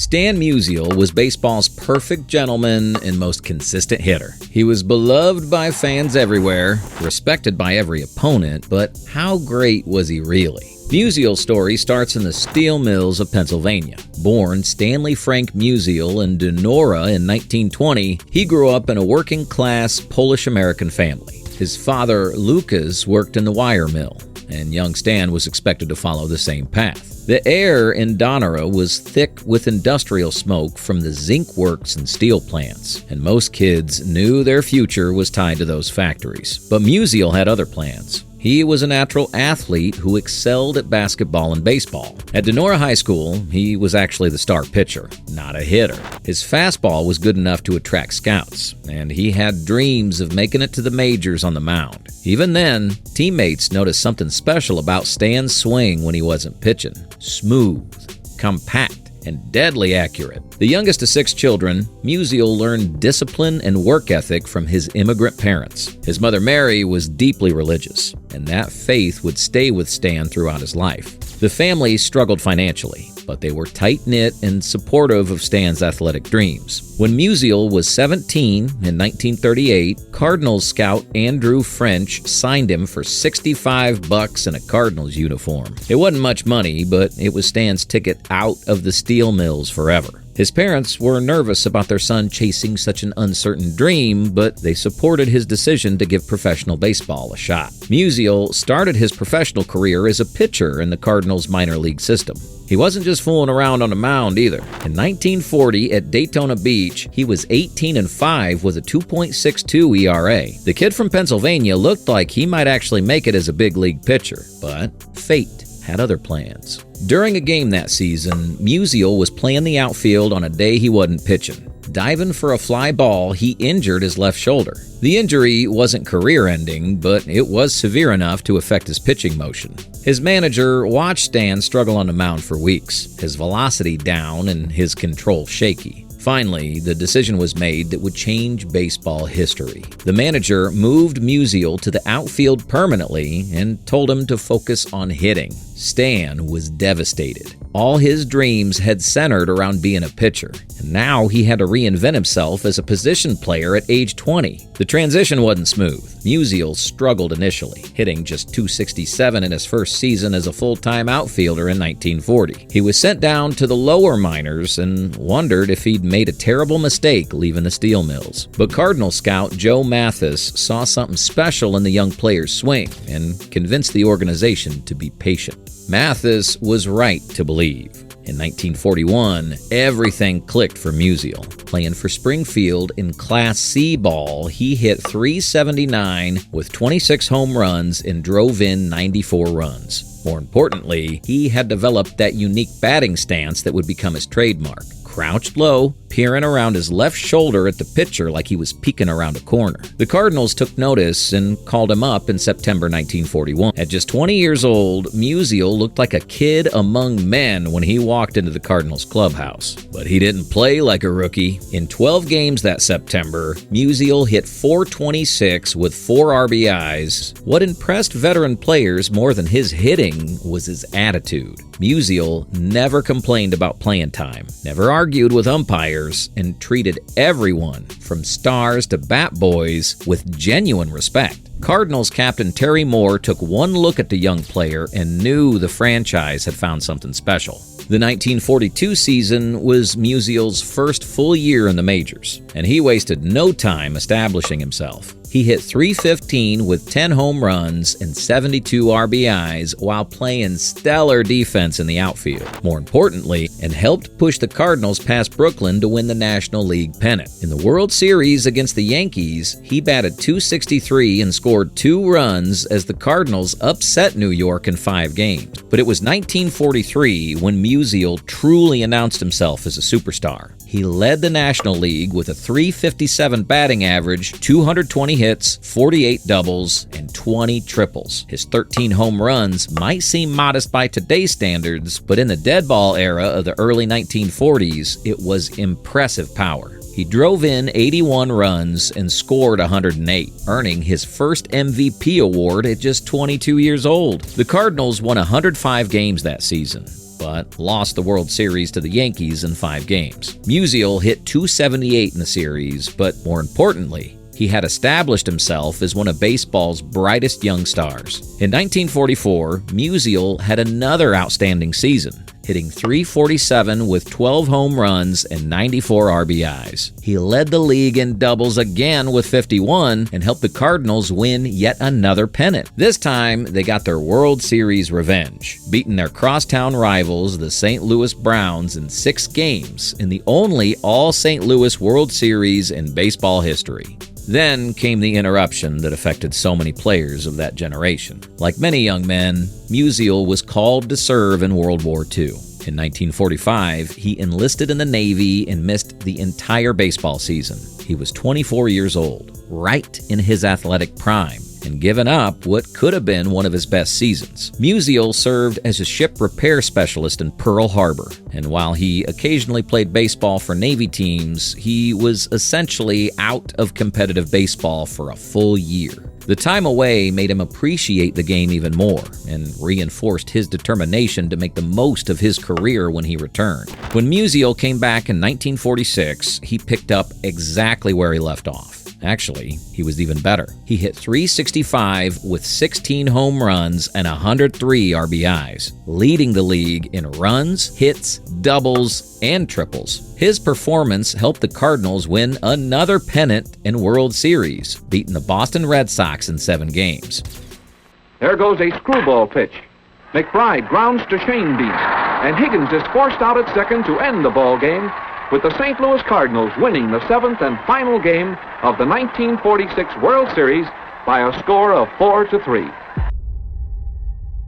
Stan Musial was baseball's perfect gentleman and most consistent hitter. He was beloved by fans everywhere, respected by every opponent, but how great was he really? Musial's story starts in the steel mills of Pennsylvania. Born Stanley Frank Musial in Donora in 1920, he grew up in a working-class Polish-American family. His father, Lucas, worked in the wire mill, and young Stan was expected to follow the same path. The air in Donora was thick with industrial smoke from the zinc works and steel plants, and most kids knew their future was tied to those factories. But Musial had other plans. He was a natural athlete who excelled at basketball and baseball. At Donora High School, he was actually the star pitcher, not a hitter. His fastball was good enough to attract scouts, and he had dreams of making it to the majors on the mound. Even then, teammates noticed something special about Stan's swing when he wasn't pitching. Smooth, compact, and deadly accurate. The youngest of 6 children, Musial learned discipline and work ethic from his immigrant parents. His mother Mary was deeply religious, and that faith would stay with Stan throughout his life. The family struggled financially, but they were tight-knit and supportive of Stan's athletic dreams. When Musial was 17 in 1938, Cardinals scout Andrew French signed him for $65 in a Cardinals uniform. It wasn't much money, but it was Stan's ticket out of the steel mills forever. His parents were nervous about their son chasing such an uncertain dream, but they supported his decision to give professional baseball a shot. Musial started his professional career as a pitcher in the Cardinals minor league system. He wasn't just fooling around on the mound either. In 1940 at Daytona Beach, he was 18-5 with a 2.62 ERA. The kid from Pennsylvania looked like he might actually make it as a big league pitcher, but fate had other plans. During a game that season, Musial was playing the outfield on a day he wasn't pitching. Diving for a fly ball, he injured his left shoulder. The injury wasn't career-ending, but it was severe enough to affect his pitching motion. His manager watched Stan struggle on the mound for weeks, his velocity down and his control shaky. Finally, the decision was made that would change baseball history. The manager moved Musial to the outfield permanently and told him to focus on hitting. Stan was devastated. All his dreams had centered around being a pitcher, and now he had to reinvent himself as a position player at age 20. The transition wasn't smooth. Musial struggled initially, hitting just .267 in his first season as a full-time outfielder in 1940. He was sent down to the lower minors and wondered if he'd made a terrible mistake leaving the steel mills. But Cardinal scout Joe Mathis saw something special in the young player's swing and convinced the organization to be patient. Mathis was right to believe. In 1941, everything clicked for Musial. Playing for Springfield in Class C ball, he hit .379 with 26 home runs and drove in 94 runs. More importantly, he had developed that unique batting stance that would become his trademark. Crouched low, peering around his left shoulder at the pitcher like he was peeking around a corner. The Cardinals took notice and called him up in September 1941. At just 20 years old, Musial looked like a kid among men when he walked into the Cardinals clubhouse. But he didn't play like a rookie. In 12 games that September, Musial hit .426 with 4 RBIs. What impressed veteran players more than his hitting was his attitude. Musial never complained about playing time, never argued with umpires, and treated everyone, from stars to bat boys, with genuine respect. Cardinals captain Terry Moore took one look at the young player and knew the franchise had found something special. The 1942 season was Musial's first full year in the majors, and he wasted no time establishing himself. He hit .315 with 10 home runs and 72 RBIs while playing stellar defense in the outfield. More importantly, and helped push the Cardinals past Brooklyn to win the National League pennant. In the World Series against the Yankees, he batted .263 and scored 2 runs as the Cardinals upset New York in 5 games. But it was 1943 when Musial truly announced himself as a superstar. He led the National League with a .357 batting average, 220 hits, 48 doubles, and 20 triples. His 13 home runs might seem modest by today's standards, but in the dead ball era of the early 1940s, it was impressive power. He drove in 81 runs and scored 108, earning his first MVP award at just 22 years old. The Cardinals won 105 games that season. but lost the World Series to the Yankees in 5 games. Musial hit .278 in the series, but more importantly, he had established himself as one of baseball's brightest young stars. In 1944, Musial had another outstanding season, hitting .347 with 12 home runs and 94 RBIs. He led the league in doubles again with 51 and helped the Cardinals win yet another pennant. This time, they got their World Series revenge, beating their crosstown rivals, the St. Louis Browns, in 6 games in the only all-St. Louis World Series in baseball history. Then came the interruption that affected so many players of that generation. Like many young men, Musial was called to serve in World War II. In 1945, he enlisted in the Navy and missed the entire baseball season. He was 24 years old, right in his athletic prime, and given up what could have been one of his best seasons. Musial served as a ship repair specialist in Pearl Harbor, and while he occasionally played baseball for Navy teams, he was essentially out of competitive baseball for a full year. The time away made him appreciate the game even more and reinforced his determination to make the most of his career when he returned. When Musial came back in 1946, he picked up exactly where he left off. Actually, he was even better. He hit .365 with 16 home runs and 103 RBIs, leading the league in runs, hits, doubles, and triples. His performance helped the Cardinals win another pennant and World Series, beating the Boston Red Sox in 7 games. There goes a screwball pitch. McBride grounds to Shane Beast, and Higgins is forced out at second to end the ball game, with the St. Louis Cardinals winning the 7th and final game of the 1946 World Series by a score of 4-3.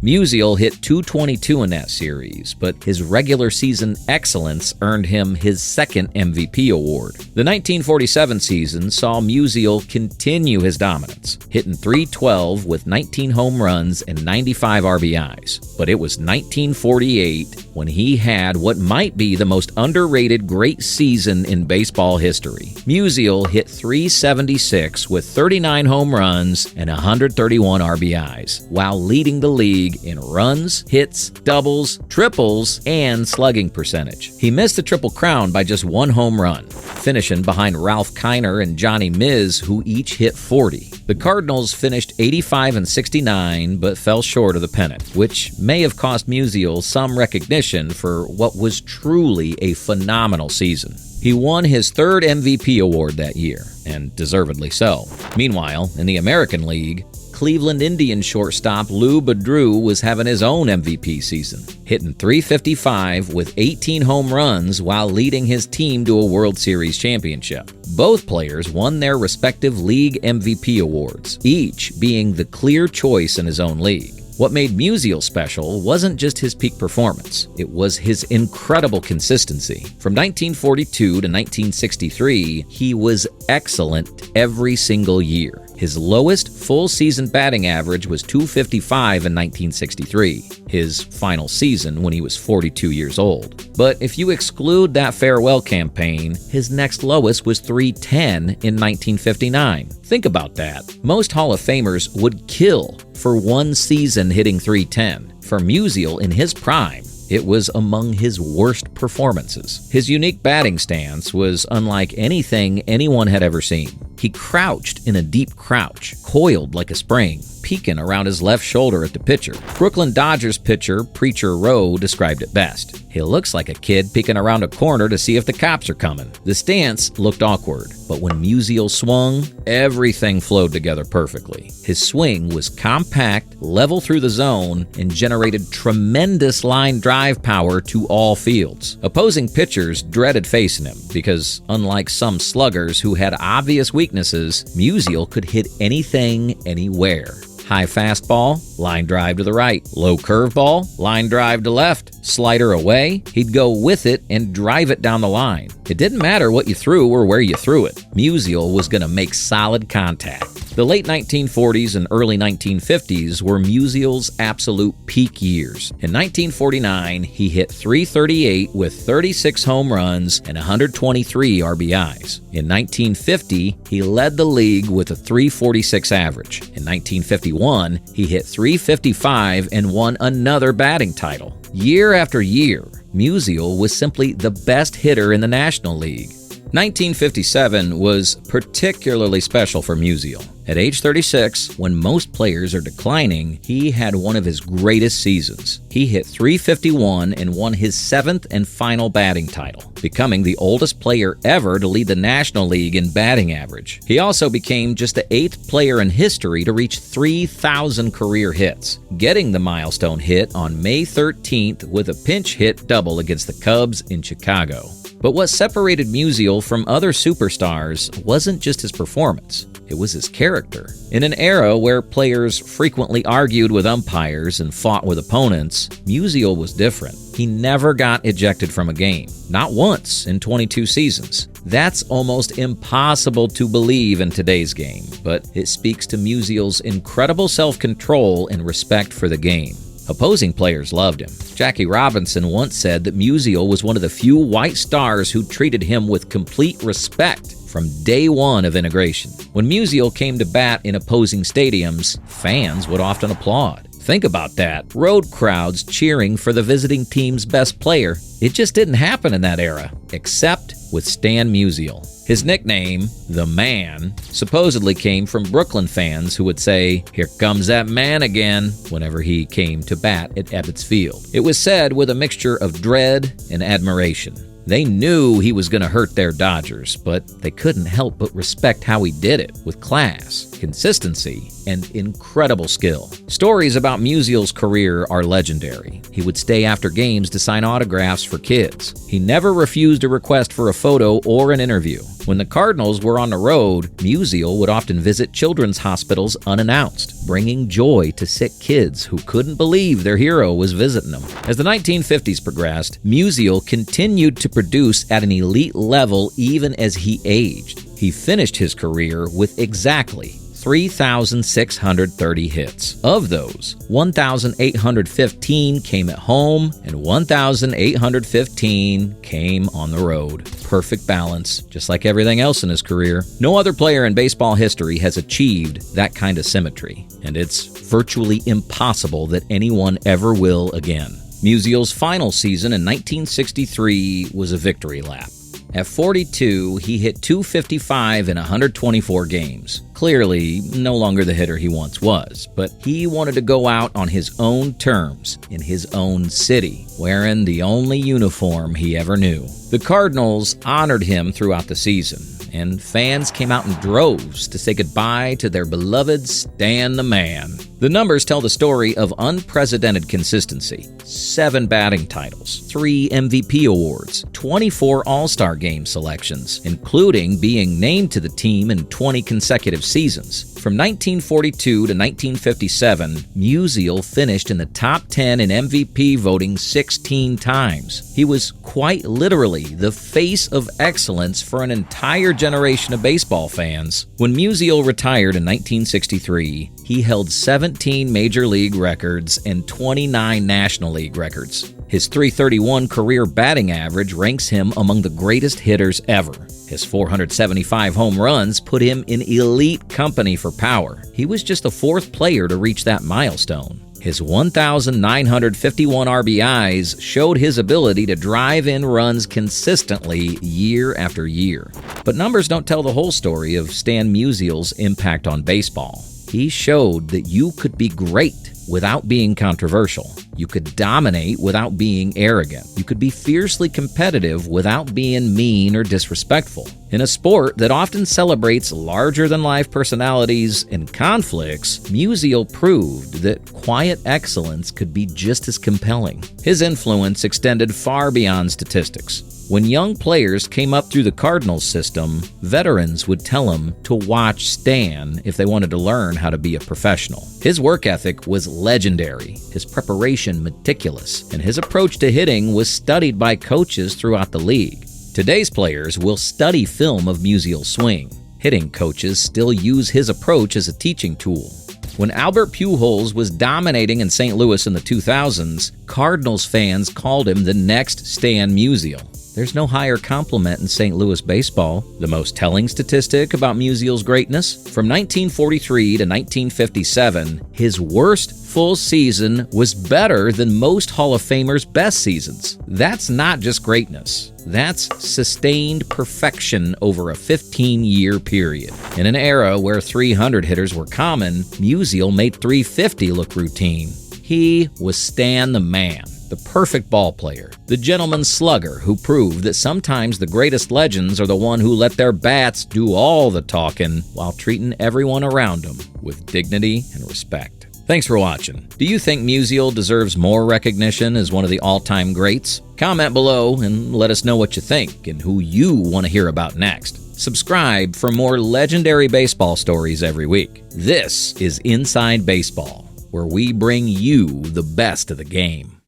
Musial hit .222 in that series, but his regular season excellence earned him his 2nd MVP award. The 1947 season saw Musial continue his dominance, hitting .312 with 19 home runs and 95 RBIs. But it was 1948 when he had what might be the most underrated great season in baseball history. Musial hit .376 with 39 home runs and 131 RBIs, while leading the league in runs, hits, doubles, triples, and slugging percentage. He missed the Triple Crown by just 1 home run, finishing behind Ralph Kiner and Johnny Miz, who each hit 40. The Cardinals finished 85-69, but fell short of the pennant, which may have cost Musial some recognition for what was truly a phenomenal season. He won his 3rd MVP award that year, and deservedly so. Meanwhile, in the American League, Cleveland Indians shortstop Lou Boudreau was having his own MVP season, hitting .355 with 18 home runs while leading his team to a World Series championship. Both players won their respective league MVP awards, each being the clear choice in his own league. What made Musial special wasn't just his peak performance, it was his incredible consistency. From 1942 to 1963, he was excellent every single year. His lowest full-season batting average was .255 in 1963, his final season when he was 42 years old. But if you exclude that farewell campaign, his next lowest was .310 in 1959. Think about that. Most Hall of Famers would kill for one season hitting .310. For Musial in his prime, it was among his worst performances. His unique batting stance was unlike anything anyone had ever seen. He crouched in a deep crouch, coiled like a spring, peeking around his left shoulder at the pitcher. Brooklyn Dodgers pitcher Preacher Rowe described it best. He looks like a kid peeking around a corner to see if the cops are coming. The stance looked awkward, but when Musial swung, everything flowed together perfectly. His swing was compact, level through the zone, and generated tremendous line drive power to all fields. Opposing pitchers dreaded facing him because, unlike some sluggers who had obvious weaknesses, Musial could hit anything, anywhere. High fastball, line drive to the right. Low curveball, line drive to left. Slider away, he'd go with it and drive it down the line. It didn't matter what you threw or where you threw it. Musial was going to make solid contact. The late 1940s and early 1950s were Musial's absolute peak years. In 1949, he hit .338 with 36 home runs and 123 RBIs. In 1950, he led the league with a .346 average. In 1951, he hit .355 and won another batting title. Year after year, Musial was simply the best hitter in the National League. 1957 was particularly special for Musial. At age 36, when most players are declining, he had one of his greatest seasons. He hit .351 and won his 7th and final batting title, becoming the oldest player ever to lead the National League in batting average. He also became just the 8th player in history to reach 3,000 career hits, getting the milestone hit on May 13th with a pinch hit double against the Cubs in Chicago. But what separated Musial from other superstars wasn't just his performance. It was his character. In an era where players frequently argued with umpires and fought with opponents, Musial was different. He never got ejected from a game. Not once in 22 seasons. That's almost impossible to believe in today's game, but it speaks to Musial's incredible self-control and respect for the game. Opposing players loved him. Jackie Robinson once said that Musial was one of the few white stars who treated him with complete respect from day one of integration. When Musial came to bat in opposing stadiums, fans would often applaud. Think about that. Road crowds cheering for the visiting team's best player. It just didn't happen in that era, except with Stan Musial. His nickname, The Man, supposedly came from Brooklyn fans who would say, "Here comes that man again," whenever he came to bat at Ebbets Field. It was said with a mixture of dread and admiration. They knew he was going to hurt their Dodgers, but they couldn't help but respect how he did it, with class, consistency, and incredible skill. Stories about Musial's career are legendary. He would stay after games to sign autographs for kids. He never refused a request for a photo or an interview. When the Cardinals were on the road, Musial would often visit children's hospitals unannounced, bringing joy to sick kids who couldn't believe their hero was visiting them. As the 1950s progressed, Musial continued to produce at an elite level even as he aged. He finished his career with exactly 3,630 hits. Of those, 1,815 came at home and 1,815 came on the road. Perfect balance, just like everything else in his career. No other player in baseball history has achieved that kind of symmetry, and it's virtually impossible that anyone ever will again. Musial's final season in 1963 was a victory lap. At 42, he hit .255 in 124 games. Clearly, no longer the hitter he once was, but he wanted to go out on his own terms, in his own city, wearing the only uniform he ever knew. The Cardinals honored him throughout the season, and fans came out in droves to say goodbye to their beloved Stan the Man. The numbers tell the story of unprecedented consistency. 7 batting titles, 3 MVP awards, 24 All-Star Game selections, including being named to the team in 20 consecutive seasons. From 1942 to 1957, Musial finished in the top 10 in MVP voting 16 times. He was quite literally the face of excellence for an entire generation of baseball fans. When Musial retired in 1963, he held 17 Major League records and 29 National League records. His .331 career batting average ranks him among the greatest hitters ever. His 475 home runs put him in elite company for power. He was just the 4th player to reach that milestone. His 1,951 RBIs showed his ability to drive in runs consistently year after year. But numbers don't tell the whole story of Stan Musial's impact on baseball. He showed that you could be great without being controversial. You could dominate without being arrogant. You could be fiercely competitive without being mean or disrespectful. In a sport that often celebrates larger-than-life personalities and conflicts, Musial proved that quiet excellence could be just as compelling. His influence extended far beyond statistics. When young players came up through the Cardinals system, veterans would tell them to watch Stan if they wanted to learn how to be a professional. His work ethic was legendary, his preparation meticulous, and his approach to hitting was studied by coaches throughout the league. Today's players will study film of Musial's swing. Hitting coaches still use his approach as a teaching tool. When Albert Pujols was dominating in St. Louis in the 2000s, Cardinals fans called him the next Stan Musial. There's no higher compliment in St. Louis baseball. The most telling statistic about Musial's greatness? From 1943 to 1957, his worst full season was better than most Hall of Famers' best seasons. That's not just greatness. That's sustained perfection over a 15-year period. In an era where 300 hitters were common, Musial made 350 look routine. He was Stan the Man, the perfect ball player, the gentleman slugger who proved that sometimes the greatest legends are the one who let their bats do all the talking while treating everyone around them with dignity and respect. Thanks for watching. Do you think Musial deserves more recognition as one of the all-time greats? Comment below and let us know what you think and who you want to hear about next. Subscribe for more legendary baseball stories every week. This is Inside Baseball, where we bring you the best of the game.